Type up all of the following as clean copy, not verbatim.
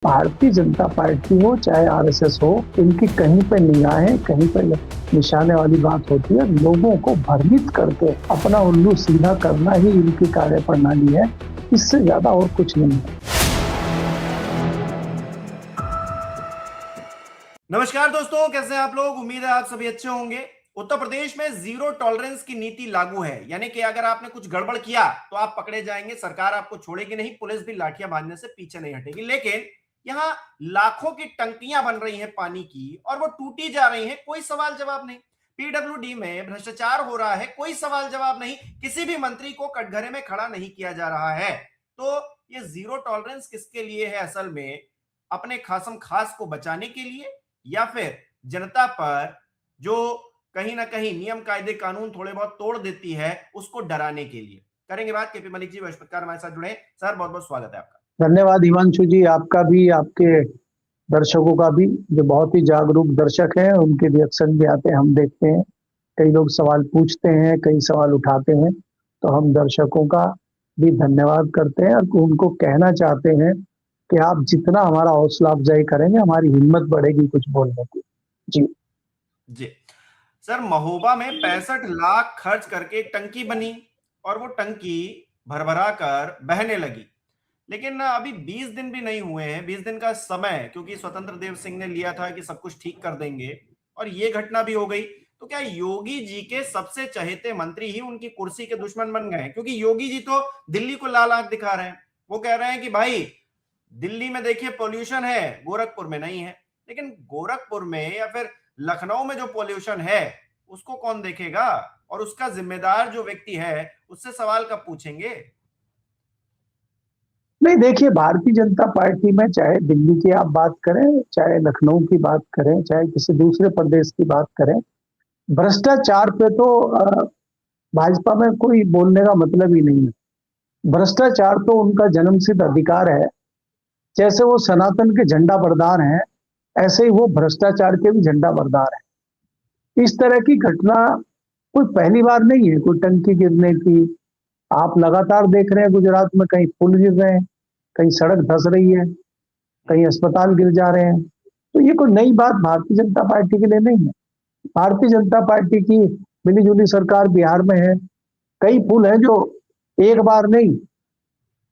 Bharatiya Janata party हो चाहे RSS हो, इनकी कहीं पे निगाहें, कहीं पे निशाने वाली बात होती है। लोगों को भ्रमित करके अपना उल्लू सीधा करना ही इनकी कार्यप्रणाली है, इससे ज्यादा और कुछ नहीं है। नमस्कार दोस्तों, कैसे हैं आप लोग। उम्मीद है आप सभी अच्छे होंगे। उत्तर प्रदेश में जीरो टॉलरेंस की नीति लागू है, यानी कि अगर आपने कुछ गड़बड़ किया तो आप पकड़े जाएंगे। सरकार आपको छोड़ेगी नहीं, पुलिस भी लाठियां बांधने से पीछे नहीं हटेगी। लेकिन यहां लाखों की टंकियां बन रही हैं पानी की, और वो टूटी जा रही हैं, कोई सवाल जवाब नहीं। पीडब्ल्यूडी में भ्रष्टाचार हो रहा है, कोई सवाल जवाब नहीं। किसी भी मंत्री को कटघरे में खड़ा नहीं किया जा रहा है। तो ये जीरो टॉलरेंस किसके लिए है? असल में अपने खासम खास को बचाने के लिए, या फिर जनता पर जो कहीं ना कहीं नियम कायदे कानून थोड़े बहुत तोड़ देती है उसको डराने के लिए। करेंगे बात। केपी मलिक जी बृहस्पतिवार हमारे साथ जुड़े। सर बहुत बहुत स्वागत है आपका। धन्यवाद हिमांशु जी, आपका भी, आपके दर्शकों का भी, जो बहुत ही जागरूक दर्शक हैं। उनके रिएक्शन भी आते हैं, हम देखते हैं। कई लोग सवाल पूछते हैं, कई सवाल उठाते हैं, तो हम दर्शकों का भी धन्यवाद करते हैं और उनको कहना चाहते हैं कि आप जितना हमारा हौसला अफजाई करेंगे, हमारी हिम्मत बढ़ेगी कुछ बोलने की। जी जी सर, महोबा में 65 लाख खर्च करके एक टंकी बनी, और वो टंकी भरभरा कर बहने लगी। लेकिन अभी 20 दिन भी नहीं हुए हैं, 20 दिन का समय, क्योंकि स्वतंत्र देव सिंह ने लिया था कि सब कुछ ठीक कर देंगे, और ये घटना भी हो गई। तो क्या योगी जी के सबसे चहेते मंत्री ही उनकी कुर्सी के दुश्मन बन गए हैं? क्योंकि योगी जी तो दिल्ली को लाल आंख दिखा रहे हैं। वो कह रहे हैं कि भाई दिल्ली में देखिए पोल्यूशन है, गोरखपुर में नहीं है। लेकिन गोरखपुर में या फिर लखनऊ में जो पोल्यूशन है उसको कौन देखेगा? और उसका जिम्मेदार जो व्यक्ति है उससे सवाल कब पूछेंगे? नहीं, देखिए, भारतीय जनता पार्टी में चाहे दिल्ली की आप बात करें, चाहे लखनऊ की बात करें, चाहे किसी दूसरे प्रदेश की बात करें, भ्रष्टाचार पे तो भाजपा में कोई बोलने का मतलब ही नहीं है। भ्रष्टाचार तो उनका जन्मसिद्ध अधिकार है। जैसे वो सनातन के झंडा बरदार हैं, ऐसे ही वो भ्रष्टाचार के भी झंडा बरदार हैं। इस तरह की घटना कोई पहली बार नहीं है, कोई टंकी गिरने की। आप लगातार देख रहे हैं गुजरात में कहीं पुल गिर रहे हैं, कहीं सड़क धंस रही है, कहीं अस्पताल गिर जा रहे हैं। तो ये कोई नई बात भारतीय जनता पार्टी के लिए नहीं है। भारतीय जनता पार्टी की मिलीजुली सरकार बिहार में है। कई पुल हैं जो एक बार नहीं,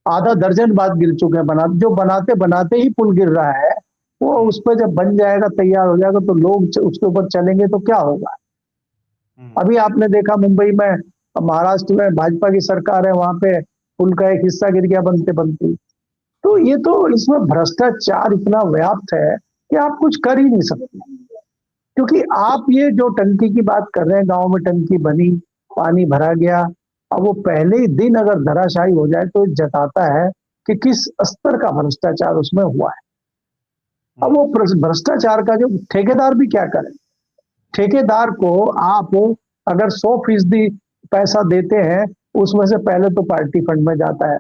आधा दर्जन बार गिर चुके हैं। जो बनाते बनाते ही पुल गिर रहा है, वो उस पर जब बन जाएगा, तैयार हो जाएगा, तो लोग उसके ऊपर चलेंगे तो क्या होगा। अभी आपने देखा मुंबई में, महाराष्ट्र में भाजपा की सरकार है, वहां पे पुल का एक हिस्सा गिर गया बनते बनते। तो ये तो, इसमें भ्रष्टाचार इतना व्याप्त है कि आप कुछ कर ही नहीं सकते। क्योंकि आप ये जो टंकी की बात कर रहे हैं, गांव में टंकी बनी, पानी भरा गया, अब वो पहले ही दिन अगर धराशायी हो जाए तो जताता है कि किस स्तर का भ्रष्टाचार उसमें हुआ है। अब वो भ्रष्टाचार का जो ठेकेदार भी क्या करे। ठेकेदार को आप अगर 100% पैसा देते हैं, उसमें से पहले तो पार्टी फंड में जाता है,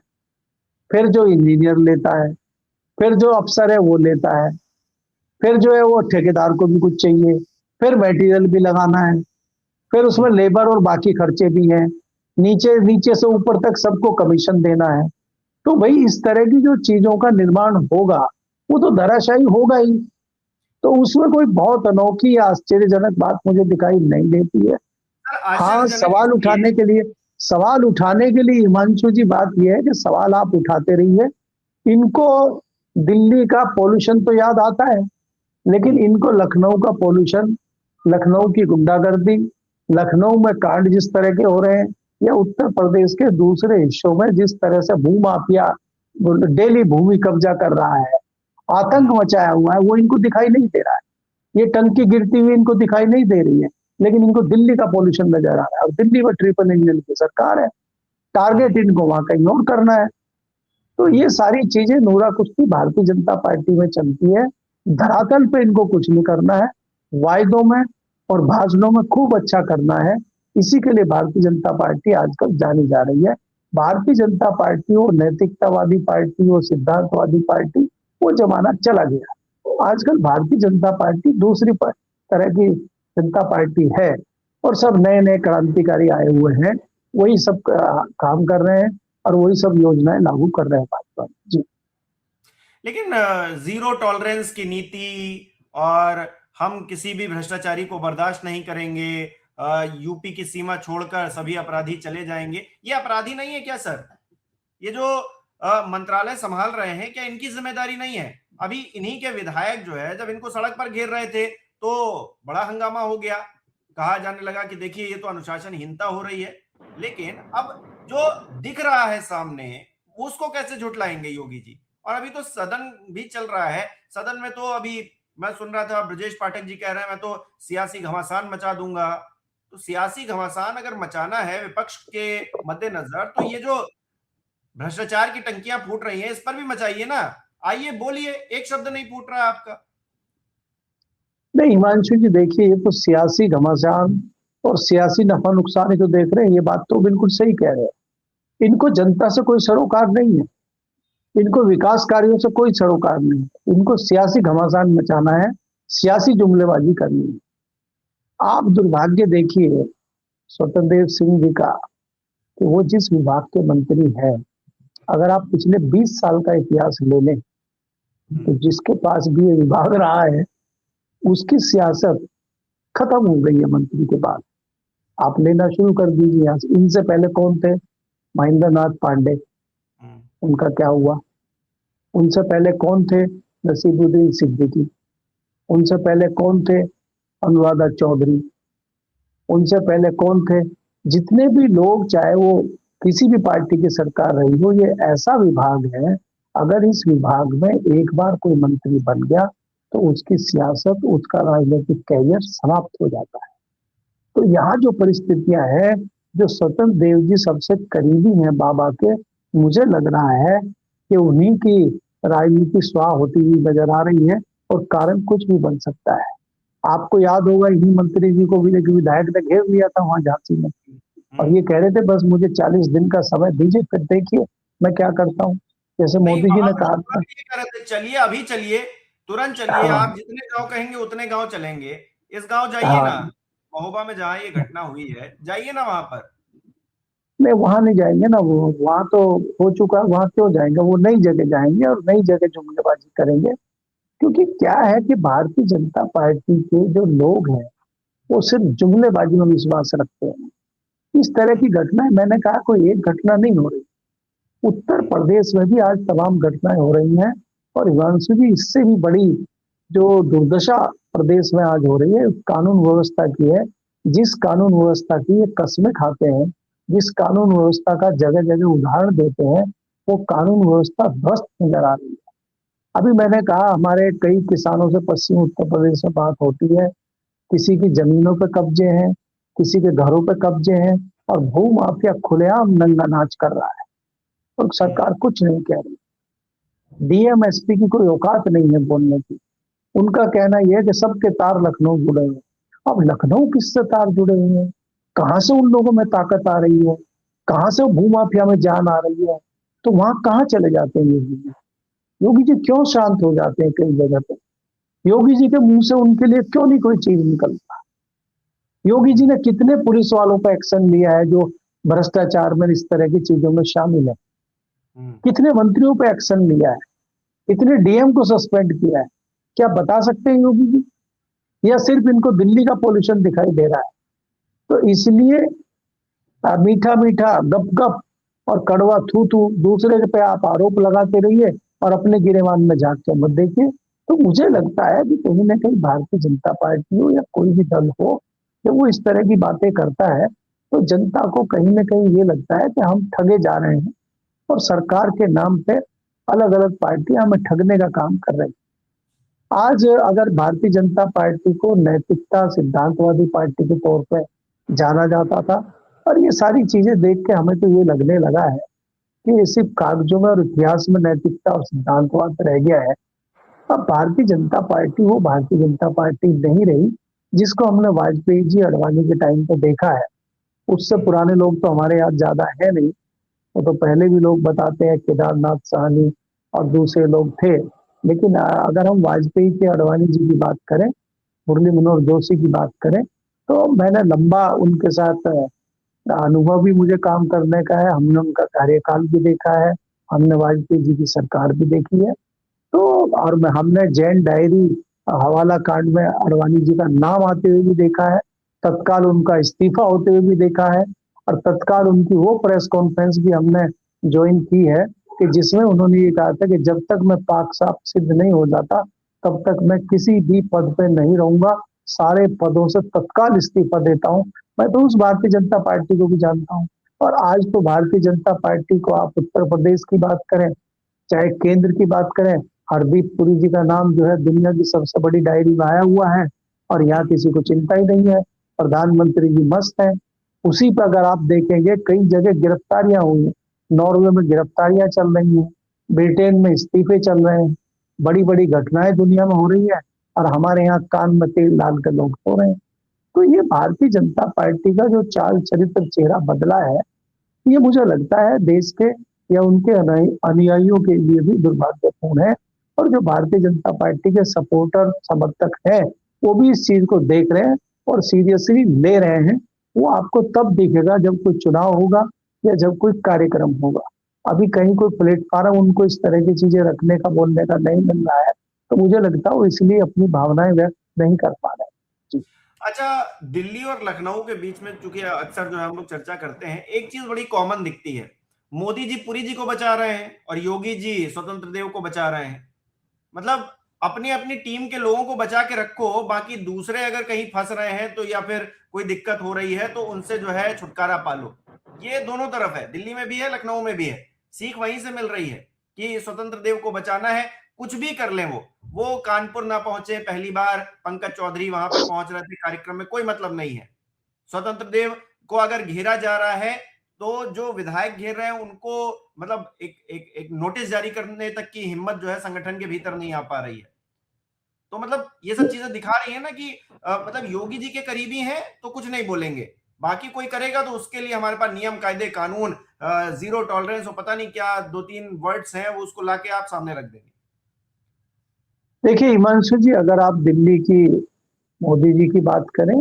फिर जो इंजीनियर लेता है, फिर जो अफसर है वो लेता है, फिर जो है वो ठेकेदार को भी कुछ चाहिए, फिर मटेरियल भी लगाना है, फिर उसमें लेबर और बाकी खर्चे भी हैं, नीचे नीचे से ऊपर तक सबको कमीशन देना है। तो भाई इस तरह की जो चीजों का निर्माण होगा वो तो धराशायी होगा ही। तो उसमें कोई बहुत अनोखी या आश्चर्यजनक बात मुझे दिखाई नहीं देती है। हाँ, सवाल उठाने के लिए हिमांशु जी, बात यह है कि सवाल आप उठाते रहिए। इनको दिल्ली का पॉल्यूशन तो याद आता है, लेकिन इनको लखनऊ का पॉल्यूशन, लखनऊ की गुंडागर्दी, लखनऊ में कांड जिस तरह के हो रहे हैं, या उत्तर प्रदेश के दूसरे हिस्सों में जिस तरह से भूमाफिया डेली भूमि कब्जा कर रहा है, आतंक मचाया हुआ है, वो इनको दिखाई नहीं दे रहा है। ये टंकी गिरती हुई इनको दिखाई नहीं दे रही है, लेकिन इनको दिल्ली का पॉल्यूशन नजर आ रहा है। और दिल्ली में ट्रिपल इंजन की सरकार है, टारगेट इनको वहां कहीं और करना है। तो ये सारी चीजें नूरा कुश्ती भारतीय जनता पार्टी में चलती है। धरातल पे इनको कुछ नहीं करना है, वायदों में और भाषणों में खूब अच्छा करना है। इसी के लिए भारतीय जनता पार्टी आजकल जानी जा रही है। भारतीय जनता पार्टी हो नैतिकतावादी पार्टी हो सिद्धांतवादी पार्टी, वो जमाना चला गया। आजकल भारतीय जनता पार्टी दूसरी तरह की जनता पार्टी है, और सब नए नए क्रांतिकारी आए हुए हैं, वही सब काम कर रहे हैं और वही सब योजनाएं लागू कर रहे हैं भाजपा। जी, लेकिन जीरो टॉलरेंस की नीति और हम किसी भी भ्रष्टाचारी को बर्दाश्त नहीं करेंगे, यूपी की सीमा छोड़कर सभी अपराधी चले जाएंगे, ये अपराधी नहीं है क्या सर? ये जो मंत्रालय संभाल रहे हैं, क्या इनकी जिम्मेदारी नहीं है? अभी इन्हीं के विधायक जो है, जब इनको सड़क पर घेर रहे थे तो बड़ा हंगामा हो गया, कहा जाने लगा कि देखिए ये तो अनुशासनहीनता हो रही है। लेकिन अब जो दिख रहा है सामने, उसको कैसे झुटलाएंगे योगी जी? और अभी तो सदन भी चल रहा है, सदन में तो अभी मैं सुन रहा था ब्रजेश पाठक जी कह रहे हैं मैं तो सियासी घमासान मचा दूंगा। तो सियासी घमासान अगर मचाना है विपक्ष के मद्देनजर, तो ये जो भ्रष्टाचार की टंकियां फूट रही हैं इस पर भी मचाइए ना। आइए बोलिए, एक शब्द नहीं फूट रहा है आपका। नहीं हिमांशु जी, देखिए ये तो सियासी घमासान और सियासी नफा नुकसान ही तो देख रहे हैं, ये बात तो बिल्कुल सही कह रहे हैं। इनको जनता से कोई सरोकार नहीं है, इनको विकास कार्यों से कोई सरोकार नहीं है, इनको सियासी घमासान मचाना है, सियासी जुमलेबाजी करनी है। आप दुर्भाग्य देखिए स्वतंत्र देव सिंह जी का कि वो जिस विभाग के मंत्री है, अगर आप पिछले 20 साल का इतिहास ले लें तो जिसके पास भी ये विभाग रहा है उसकी सियासत खत्म हो गई है मंत्री के बाद। आप लेना शुरू कर दीजिए यहाँ से। इनसे पहले कौन थे? महेंद्र नाथ पांडे, उनका क्या हुआ? उनसे पहले कौन थे? नसीरुद्दीन सिद्दीकी। उनसे पहले कौन थे? अनुराधा चौधरी। उनसे पहले कौन थे? जितने भी लोग, चाहे वो किसी भी पार्टी की सरकार रही हो, ये ऐसा विभाग है, अगर इस विभाग में एक बार कोई मंत्री बन गया तो उसकी सियासत, उसका राजनीतिक कैरियर समाप्त हो जाता है। तो यहाँ जो परिस्थितियां हैं, जो स्वतंत्र देव जी सबसे करीबी हैं बाबा के, मुझे लग रहा है कि उन्हीं की राजनीति स्वाह होती हुई नजर आ रही है और कारण कुछ भी बन सकता है। आपको याद होगा इन्हीं मंत्री जी को भी एक विधायक ने घेर लिया था वहां झांसी में, और ये कह रहे थे बस मुझे 40 दिन का समय दीजिए, फिर देखिए मैं क्या करता हूँ, जैसे मोदी जी ने कहा था। चलिए अभी चलिए, तुरंत चलिए, हाँ, आप जितने गांव कहेंगे उतने गांव चलेंगे। इस गांव जाइए ना, हाँ, महोबा में जहां ये घटना हुई है, जाइए ना वहां पर। नहीं वहां नहीं जाएंगे ना, वो वहां तो हो चुका, वहां क्यों जाएंगे? वो नई जगह जाएंगे और नई जगह जुमलेबाजी करेंगे। क्योंकि क्या है कि भारतीय जनता पार्टी के जो लोग हैं वो सिर्फ जुमलेबाजी में विश्वास रखते हैं। इस तरह की घटनाएं, मैंने कहा कोई एक घटना नहीं हो रही, उत्तर प्रदेश में भी आज तमाम घटनाएं हो रही हैं। और हिमांशु जी, इससे भी बड़ी जो दुर्दशा प्रदेश में आज हो रही है कानून व्यवस्था की है। जिस कानून व्यवस्था की ये कस्में खाते हैं, जिस कानून व्यवस्था का जगह जगह उदाहरण देते हैं, वो कानून व्यवस्था ध्वस्त नजर आ रही है। अभी मैंने कहा हमारे कई किसानों से पश्चिमी उत्तर प्रदेश में बात होती है, किसी की जमीनों पर कब्जे हैं, किसी के घरों पर कब्जे हैं, और भू माफिया खुलेआम नंगा नाच कर रहा है और सरकार कुछ नहीं कह रही। डीएम एसपी की कोई औकात नहीं है बोलने की। उनका कहना यह है कि सबके तार लखनऊ जुड़े हुए। अब लखनऊ किससे तार जुड़े हुए हैं? कहां से उन लोगों में ताकत आ रही है? कहां से भूमाफिया में जान आ रही है? तो वहां कहां चले जाते हैं योगी जी? योगी जी क्यों शांत हो जाते हैं कई जगह पे? योगी जी के मुंह से उनके लिए क्यों नहीं कोई चीज निकलता? योगी जी ने कितने पुलिस वालों पर एक्शन लिया है जो भ्रष्टाचार में इस तरह की चीजों में शामिल है? कितने मंत्रियों पर एक्शन लिया है? कितने डीएम को सस्पेंड किया है? क्या बता सकते हैं योगी जी? या सिर्फ इनको दिल्ली का पॉल्यूशन दिखाई दे रहा है? तो इसलिए मीठा मीठा गप गप और कड़वा थू थू दूसरे पे आप आरोप लगाते रहिए और अपने गिरेबान में झांक के मत देखिए। तो मुझे लगता है कि कहीं ना कहीं भारतीय जनता पार्टी हो या कोई भी दल हो, जब वो इस तरह की बातें करता है तो जनता को कहीं ना कहीं ये लगता है कि हम ठगे जा रहे हैं और सरकार के नाम पे अलग अलग पार्टियां हमें ठगने का काम कर रही है। आज अगर भारतीय जनता पार्टी को नैतिकता सिद्धांतवादी पार्टी के तौर पर जाना जाता था, और ये सारी चीजें देख के हमें तो ये लगने लगा है कि ये सिर्फ कागजों में और इतिहास में नैतिकता और सिद्धांतवाद रह गया है। अब भारतीय जनता पार्टी वो भारतीय जनता पार्टी नहीं रही जिसको हमने वाजपेयी जी अडवाणी के टाइम पे देखा है। उससे पुराने लोग तो हमारे यहाँ ज्यादा है नहीं, वो तो पहले भी लोग बताते हैं केदारनाथ साहनी और दूसरे लोग थे। लेकिन अगर हम वाजपेयी के अडवाणी जी की बात करें, मुरली मनोहर जोशी की बात करें, तो मैंने लंबा उनके साथ अनुभव भी मुझे काम करने का है। हमने उनका कार्यकाल भी देखा है, हमने वाजपेयी जी की सरकार भी देखी है। तो और हमने जैन डायरी हवाला कांड में अडवाणी जी का नाम आते हुए भी देखा है, तत्काल उनका इस्तीफा होते हुए भी देखा है, और तत्काल उनकी वो प्रेस कॉन्फ्रेंस भी हमने ज्वाइन की है कि जिसमें उन्होंने ये कहा था कि जब तक मैं पाक साफ सिद्ध नहीं हो जाता तब तक मैं किसी भी पद पे नहीं रहूंगा, सारे पदों से तत्काल इस्तीफा देता हूं। मैं तो उस भारतीय जनता पार्टी को भी जानता हूं। और आज तो भारतीय जनता पार्टी को आप उत्तर प्रदेश की बात करें, चाहे केंद्र की बात करें, हरदीप पुरी जी का नाम जो है दुनिया की सबसे बड़ी डायरी में आया हुआ है, और यहाँ किसी को चिंता ही नहीं है। प्रधानमंत्री जी मस्त है। उसी पर अगर आप देखेंगे कई जगह गिरफ्तारियां हुई हैं, नॉर्वे में गिरफ्तारियां चल रही हैं, ब्रिटेन में इस्तीफे चल रहे हैं, बड़ी बड़ी घटनाएं दुनिया में हो रही है, और हमारे यहाँ कान में तेल डाल कर लोग सो रहे हैं। तो ये भारतीय जनता पार्टी का जो चाल चरित्र चेहरा बदला है, ये मुझे लगता है देश के या उनके अनुयायियों के लिए भी दुर्भाग्यपूर्ण है। और जो भारतीय जनता पार्टी के सपोर्टर समर्थक हैं, वो भी इस चीज को देख रहे हैं और सीरियसली ले रहे हैं। वो आपको तब दिखेगा जब कोई चुनाव होगा या जब कोई कार्यक्रम होगा। अभी कहीं कोई प्लेटफॉर्म उनको इस तरह की चीजें रखने का, बोलने का नहीं मिल रहा है, तो मुझे लगता है वो इसलिए अपनी भावनाएं व्यक्त नहीं कर पा रहे। अच्छा, दिल्ली और लखनऊ के बीच में चूंकि अक्सर जो है हम लोग चर्चा करते हैं, एक चीज बड़ी कॉमन दिखती है। मोदी जी पुरी जी को बचा रहे हैं और योगी जी स्वतंत्र देव को बचा रहे हैं। मतलब अपनी अपनी टीम के लोगों को बचा के रखो, बाकी दूसरे अगर कहीं फंस रहे हैं तो या फिर कोई दिक्कत हो रही है तो उनसे जो है छुटकारा पालो। ये दोनों तरफ है, दिल्ली में भी है, लखनऊ में भी है। सीख वहीं से मिल रही है कि स्वतंत्र देव को बचाना है, कुछ भी कर लें। वो कानपुर ना पहुंचे, पहली बार पंकज चौधरी वहां पे पहुंच रहे थे कार्यक्रम में, कोई मतलब नहीं है। स्वतंत्र देव को अगर घेरा जा रहा है तो जो विधायक घेर रहे हैं उनको मतलब एक नोटिस जारी करने तक की हिम्मत जो है संगठन के भीतर नहीं आ पा रही है। तो मतलब ये सब चीजें दिखा रही है ना कि मतलब योगी जी के करीबी हैं तो कुछ नहीं बोलेंगे, बाकी कोई करेगा तो उसके लिए हमारे पास नियम कायदे कानून, जीरो टॉलरेंस और पता नहीं क्या दो तीन वर्ड्स हैं, वो उसको लाके आप सामने रख देंगे। देखिए हिमांशु जी, अगर आप दिल्ली की मोदी जी की बात करें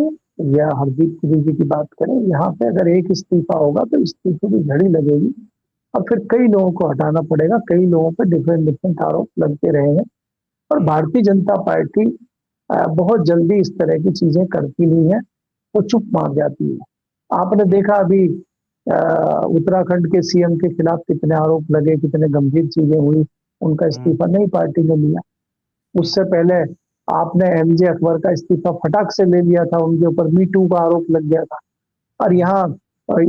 या हरदीप पुरी जी की बात करें, यहाँ पे अगर एक इस्तीफा होगा तो इस्तीफे की झड़ी लगेगी और फिर कई लोगों को हटाना पड़ेगा, कई लोगों पर डिफरेंट डिफरेंट आरोप लगते रहेंगे। और भारतीय जनता पार्टी बहुत जल्दी इस तरह की चीजें करती नहीं है, वो चुप मार जाती है। आपने देखा अभी उत्तराखंड के सीएम के खिलाफ कितने आरोप लगे, कितने गंभीर चीजें हुई, उनका इस्तीफा नहीं पार्टी ने लिया। उससे पहले आपने एमजे अकबर का इस्तीफा फटाक से ले लिया था, उनके ऊपर मी टू का आरोप लग गया था। और यहाँ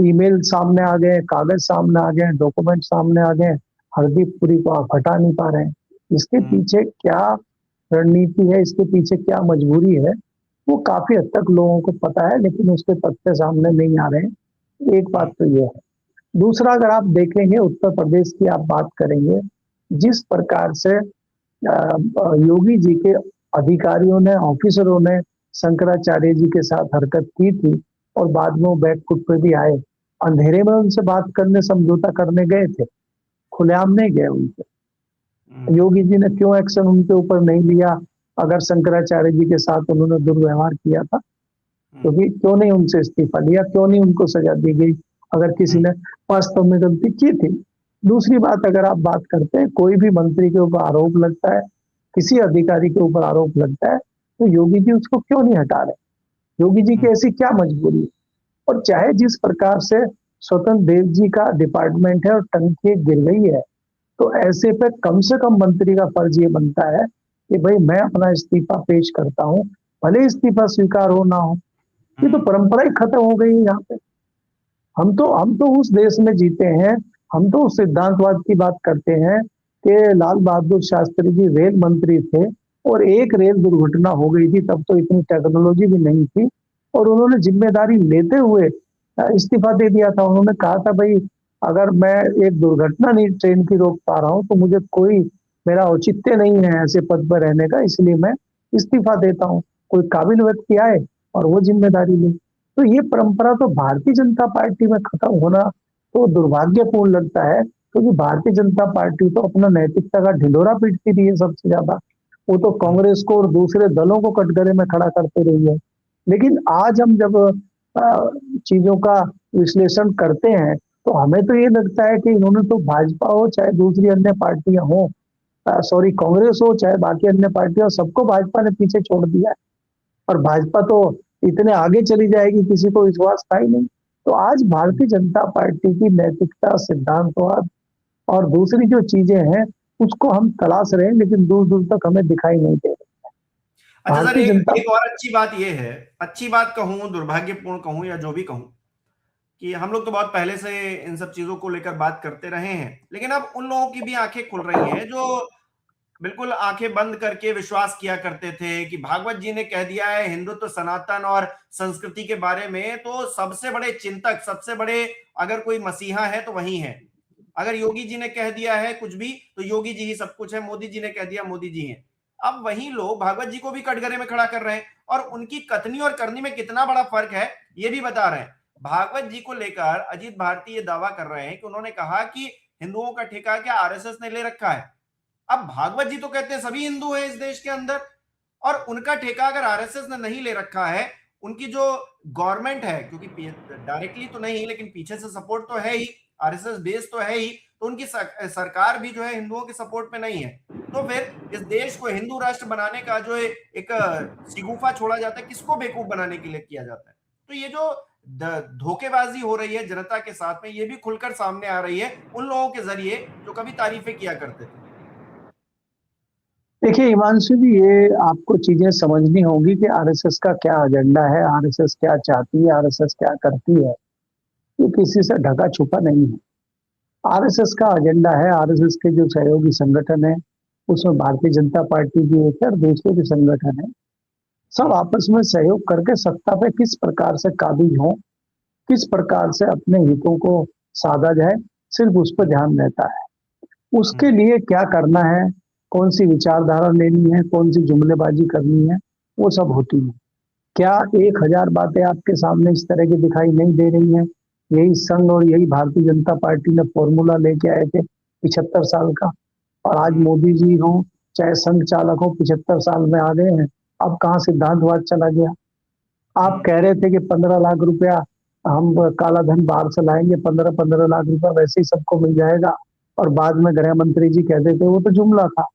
ईमेल सामने आ गए, कागज सामने आ गए, डॉक्यूमेंट सामने आ गए, हरदीप पुरी को आप हटा नहीं पा रहे हैं। इसके पीछे क्या रणनीति है, इसके पीछे क्या मजबूरी है, वो काफी हद तक लोगों को पता है, लेकिन उसके तथ्य सामने नहीं आ रहे हैं। एक बात तो ये है। दूसरा, अगर आप देखेंगे उत्तर प्रदेश की आप बात करेंगे, जिस प्रकार से योगी जी के अधिकारियों ने, ऑफिसरों ने शंकराचार्य जी के साथ हरकत की थी और बाद में वो बैकफुट पे भी आए, अंधेरे में उनसे बात करने, समझौता करने गए थे, खुलेआम नहीं गए उनसे। योगी जी ने क्यों एक्शन उनके ऊपर नहीं लिया? अगर शंकराचार्य जी के साथ उन्होंने दुर्व्यवहार किया था तो क्यों नहीं उनसे इस्तीफा लिया, क्यों नहीं उनको सजा दी गई अगर किसी ने वास्तव में गलती की थी? दूसरी बात, अगर आप बात करते हैं, कोई भी मंत्री के ऊपर आरोप लगता है, किसी अधिकारी के ऊपर आरोप लगता है, तो योगी जी उसको क्यों नहीं हटा रहे? योगी जी की ऐसी क्या मजबूरी है? और चाहे जिस प्रकार से स्वतंत्र देव जी का डिपार्टमेंट है और टंकी गिर गई है, तो ऐसे पे कम से कम मंत्री का फर्ज ये बनता है कि भाई मैं अपना इस्तीफा पेश करता हूं, भले इस्तीफा स्वीकार हो ना हो। ये तो परंपरा ही खत्म हो गई है यहाँ पे। हम तो उस देश में जीते हैं, हम तो उस सिद्धांतवाद की बात करते हैं कि लाल बहादुर शास्त्री जी रेल मंत्री थे और एक रेल दुर्घटना हो गई थी, तब तो इतनी टेक्नोलॉजी भी नहीं थी, और उन्होंने जिम्मेदारी लेते हुए इस्तीफा दे दिया था। उन्होंने कहा था भाई अगर मैं एक दुर्घटना नहीं ट्रेन की रोक पा रहा हूं तो मुझे कोई, मेरा औचित्य नहीं है ऐसे पद पर रहने का, इसलिए मैं इस्तीफा देता हूं। कोई काबिल व्यक्ति आए और वो जिम्मेदारी ले। तो ये परंपरा तो भारतीय जनता पार्टी में खत्म होना तो दुर्भाग्यपूर्ण लगता है, क्योंकि भारतीय जनता पार्टी तो अपना नैतिकता का ढिंढोरा पीटती रही है सबसे ज्यादा। वो तो कांग्रेस को और दूसरे दलों को कटघरे में खड़ा करते रही है। लेकिन आज हम जब चीजों का विश्लेषण करते हैं तो हमें तो ये लगता है कि इन्होंने तो भाजपा हो चाहे दूसरी अन्य पार्टियां हो, सॉरी कांग्रेस हो चाहे बाकी अन्य पार्टियां, सबको भाजपा ने पीछे छोड़ दिया है। और भाजपा तो इतने आगे चली जाएगी, किसी को विश्वास था ही नहीं। तो आज भारतीय जनता पार्टी की नैतिकता, सिद्धांतवाद और दूसरी जो चीजें हैं उसको हम तलाश रहे हैं, लेकिन दूर दूर तक हमें दिखाई नहीं दे रही। अच्छा सर, भारतीय जनता एक और अच्छी बात यह है, अच्छी बात कहूं, दुर्भाग्यपूर्ण कहूं या जो भी कहूं, कि हम लोग तो बहुत पहले से इन सब चीजों को लेकर बात करते रहे हैं, लेकिन अब उन लोगों की भी आंखें खुल रही हैं जो बिल्कुल आंखें बंद करके विश्वास किया करते थे कि भागवत जी ने कह दिया है हिंदुत्व, सनातन और संस्कृति के बारे में, तो सबसे बड़े चिंतक, सबसे बड़े अगर कोई मसीहा है तो वही है। अगर योगी जी ने कह दिया है कुछ भी तो योगी जी ही सब कुछ है, मोदी जी ने कह दिया मोदी जी हैं। अब वही लोग भागवत जी को भी कटघरे में खड़ा कर रहे हैं और उनकी कथनी और करनी में कितना बड़ा फर्क है ये भी बता रहे हैं। भागवत जी को लेकर अजीत भारती ये दावा कर रहे हैं कि उन्होंने कहा कि हिंदुओं का ठेका क्या आरएसएस ने ले रखा है। अब भागवत जी तो कहते हैं सभी हिंदू हैं इस देश के अंदर, और उनका ठेका अगर आरएसएस ने नहीं ले रखा है, उनकी जो गवर्नमेंट है, क्योंकि डायरेक्टली तो नहीं लेकिन पीछे से सपोर्ट तो है ही, आरएसएस बेस तो है ही, तो उनकी सरकार भी जो है हिंदुओं के सपोर्ट में नहीं है। तो फिर इस देश को हिंदू राष्ट्र बनाने का जो एक शिगुफा छोड़ा जाता है, किसको बेवकूफ बनाने के लिए किया जाता है। तो ये जो धोखेबाजी हो रही है जनता के साथ में, ये भी खुलकर सामने आ रही है उन लोगों के जरिए जो कभी तारीफें किया करते थे। देखिए हिमांशु जी, ये आपको चीजें समझनी होगी कि आरएसएस का क्या एजेंडा है, आरएसएस क्या चाहती है, आरएसएस क्या करती है। ये किसी से ढका छुपा नहीं है। आरएसएस का एजेंडा है, आरएसएस के जो सहयोगी संगठन है उसमें भारतीय जनता पार्टी भी एक है और दूसरे भी संगठन है, सब आपस में सहयोग करके सत्ता पे किस प्रकार से काबिज हो, किस प्रकार से अपने हितों को साधा जाए, सिर्फ उस पर ध्यान रहता है। उसके लिए क्या करना है, कौन सी विचारधारा लेनी है, कौन सी जुमलेबाजी करनी है, वो सब होती है। क्या 1000 बातें आपके सामने इस तरह की दिखाई नहीं दे रही हैं? यही संघ और यही भारतीय जनता पार्टी ने फॉर्मूला लेके आए थे 75 साल का, और आज मोदी जी हो चाहे संघ चालक हो 75 साल में आ गए हैं। अब कहाँ सिद्धांतवाद चला गया? आप कह रहे थे कि 15 लाख रुपया हम काला धन बाहर से लाएंगे, 15 लाख रुपया वैसे ही सबको मिल जाएगा, और बाद में गृह मंत्री जी कहते थे वो तो जुमला था।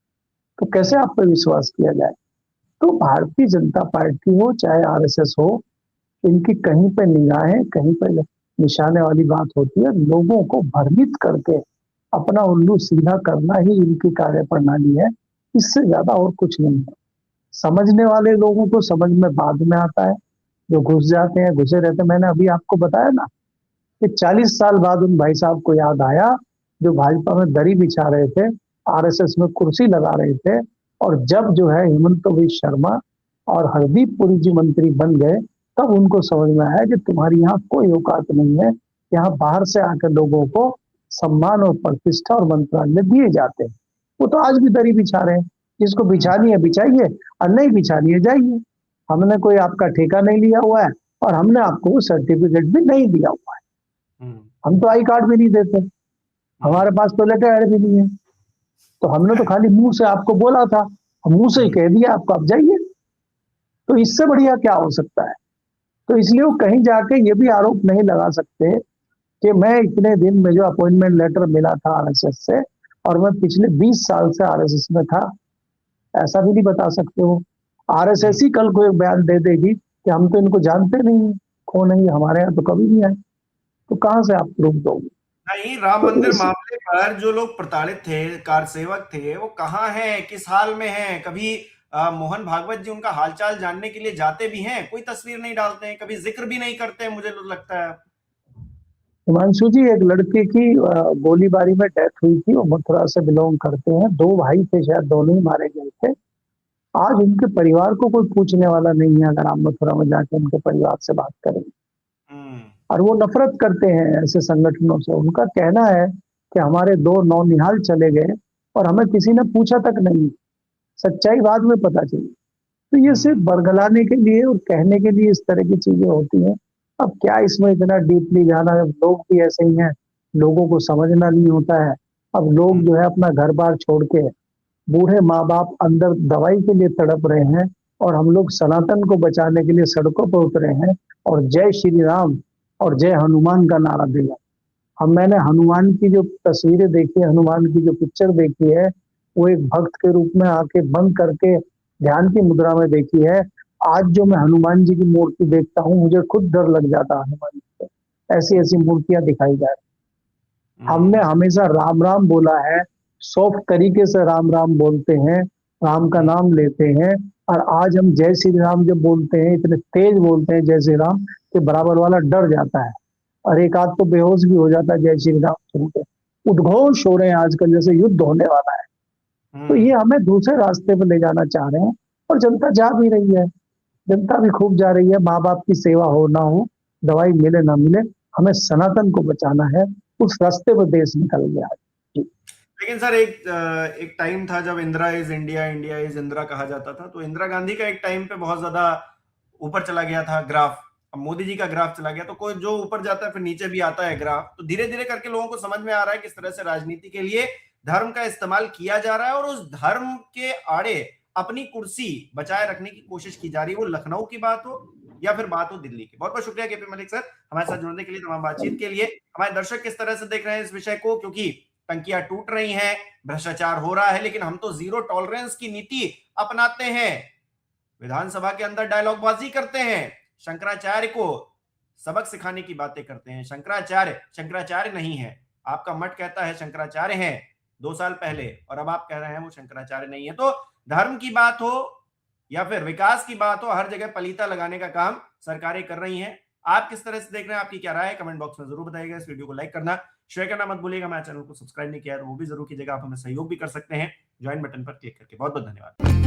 तो कैसे आप पर विश्वास किया जाए? तो भारतीय जनता पार्टी हो चाहे आरएसएस हो, इनकी कहीं पे निगाहें, कहीं पे निशाने वाली बात होती है। लोगों को भ्रमित करके अपना उल्लू सीधा करना ही इनकी कार्य प्रणाली है, इससे ज्यादा और कुछ नहीं है। समझने वाले लोगों को समझ में बाद में आता है, जो घुस जाते हैं घुसे रहते हैं। मैंने अभी आपको बताया ना कि 40 साल बाद उन भाई साहब को याद आया जो भाजपा में दरी बिछा रहे थे, आरएसएस में कुर्सी लगा रहे थे, और जब जो है हेमंत बिश्व शर्मा और हरदीप पुरी जी मंत्री बन गए, तब उनको समझ में आया कि तुम्हारी यहाँ कोई औकात नहीं है। यहाँ बाहर से आकर लोगों को सम्मान और प्रतिष्ठा और मंत्रालय दिए जाते हैं। वो तो आज भी दरी बिछा रहे हैं। जिसको बिछानी है बिछाइए, और नहीं बिछानी है जाइए। हमने कोई आपका ठेका नहीं लिया हुआ है, और हमने आपको वो सर्टिफिकेट भी नहीं दिया हुआ है। हम तो आई कार्ड भी नहीं देते, हमारे पास तो लेटर हेड भी नहीं है। तो हमने तो खाली मुंह से आपको बोला था, मुंह से ही कह दिया आपको, आप जाइए। तो इससे बढ़िया क्या हो सकता है? तो इसलिए वो कहीं जाके ये भी आरोप नहीं लगा सकते कि मैं इतने दिन में जो अपॉइंटमेंट लेटर मिला था आरएसएस से, और मैं पिछले 20 साल से आरएसएस में था, ऐसा भी नहीं बता सकते हो। आरएसएस ही कल को एक बयान दे देगी कि हम तो इनको जानते नहीं, कौन है, हमारे यहाँ तो कभी नहीं आए। तो कहां से आप प्रूफ दोगे? नहीं, राम मंदिर मामले पर जो लोग प्रताड़ित थे, कार सेवक थे, वो कहाँ हैं, किस हाल में हैं? कभी मोहन भागवत जी उनका हालचाल जानने के लिए जाते भी हैं, कोई तस्वीर नहीं डालते हैं, कभी जिक्र भी नहीं करते हैं, मुझे तो लगता है। हिमांशु जी, एक लड़के की गोलीबारी में डेथ हुई थी, वो मथुरा से बिलोंग करते हैं, 2 भाई थे, शायद दोनों ही मारे गए थे। आज उनके परिवार को कोई पूछने वाला नहीं है। अगर आप मथुरा में जाके उनके परिवार से बात करें, और वो नफरत करते हैं ऐसे संगठनों से। उनका कहना है कि हमारे 2 नौनिहाल चले गए और हमें किसी ने पूछा तक नहीं, सच्चाई बाद में पता चली। तो ये सिर्फ बरगलाने के लिए और कहने के लिए इस तरह की चीजें होती हैं। अब क्या इसमें इतना डीपली जाना है? लोग भी ऐसे ही हैं, लोगों को समझना नहीं होता है। अब लोग जो है अपना घर बार छोड़ के, बूढ़े माँ बाप अंदर दवाई के लिए तड़प रहे हैं, और हम लोग सनातन को बचाने के लिए सड़कों पर उतरे हैं और जय श्री राम और जय हनुमान का नारा दिया। मैंने हनुमान की जो तस्वीरें देखी है, हनुमान की जो पिक्चर देखी है, वो एक भक्त के रूप में आके बंद करके ध्यान की मुद्रा में देखी है। आज जो मैं हनुमान जी की मूर्ति देखता हूँ, मुझे खुद डर लग जाता है हनुमान जी से, ऐसी ऐसी मूर्तियां दिखाई जा रही। हमने हमेशा राम राम बोला है, सॉफ्ट तरीके से राम राम बोलते हैं, राम का नाम लेते हैं, और आज हम जय श्री राम जब बोलते हैं, इतने तेज बोलते हैं जय श्री राम कि बराबर वाला डर जाता है, और एक आध तो बेहोश भी हो जाता है जय श्री राम सुन के। उद्घोष हो रहे हैं आजकल, जैसे युद्ध होने वाला है। तो ये हमें दूसरे रास्ते पर ले जाना चाह रहे हैं, और जनता जा भी रही है, जनता भी खूब जा रही है। माँ बाप की सेवा हो ना हो, दवाई मिले ना मिले, हमें सनातन को बचाना है, उस रास्ते पर देश निकल गया। लेकिन सर एक टाइम था जब Indira is India, India is Indira कहा जाता था, तो इंदिरा गांधी का एक टाइम पे बहुत ज्यादा ऊपर चला गया था ग्राफ। अब मोदी जी का ग्राफ चला गया, तो कोई जो ऊपर जाता है फिर नीचे भी आता है ग्राफ। तो धीरे धीरे करके लोगों को समझ में आ रहा है किस तरह से राजनीति के लिए धर्म का इस्तेमाल किया जा रहा है, और उस धर्म के आड़े अपनी कुर्सी बचाए रखने की कोशिश की जा रही है। वो लखनऊ की बात हो या फिर बात हो दिल्ली की। बहुत बहुत शुक्रिया केपी मलिक सर हमारे साथ जुड़ने के लिए, तमाम बातचीत के लिए। हमारे दर्शक किस तरह से देख रहे हैं इस विषय को, क्योंकि टंकियां टूट रही हैं, भ्रष्टाचार हो रहा है, लेकिन हम तो जीरो टॉलरेंस की नीति अपनाते हैं, विधानसभा के अंदर डायलॉगबाजी करते हैं, शंकराचार्य को सबक सिखाने की बातें करते हैं। शंकराचार्य नहीं है, आपका मठ कहता है शंकराचार्य है 2 साल पहले, और अब आप कह रहे हैं वो शंकराचार्य नहीं है। तो धर्म की बात हो या फिर विकास की बात हो, हर जगह पलीता लगाने का काम सरकारें कर रही हैं। आप किस तरह से देख रहे हैं, आपकी क्या राय है, कमेंट बॉक्स में जरूर बताइएगा। इस वीडियो को लाइक करना, शेयर करना मत भूलिएगा। हमारे चैनल को सब्सक्राइब नहीं किया है तो वो भी जरूर कीजिएगा। आप हमें सहयोग भी कर सकते हैं ज्वाइन बटन पर क्लिक करके। बहुत बहुत धन्यवाद।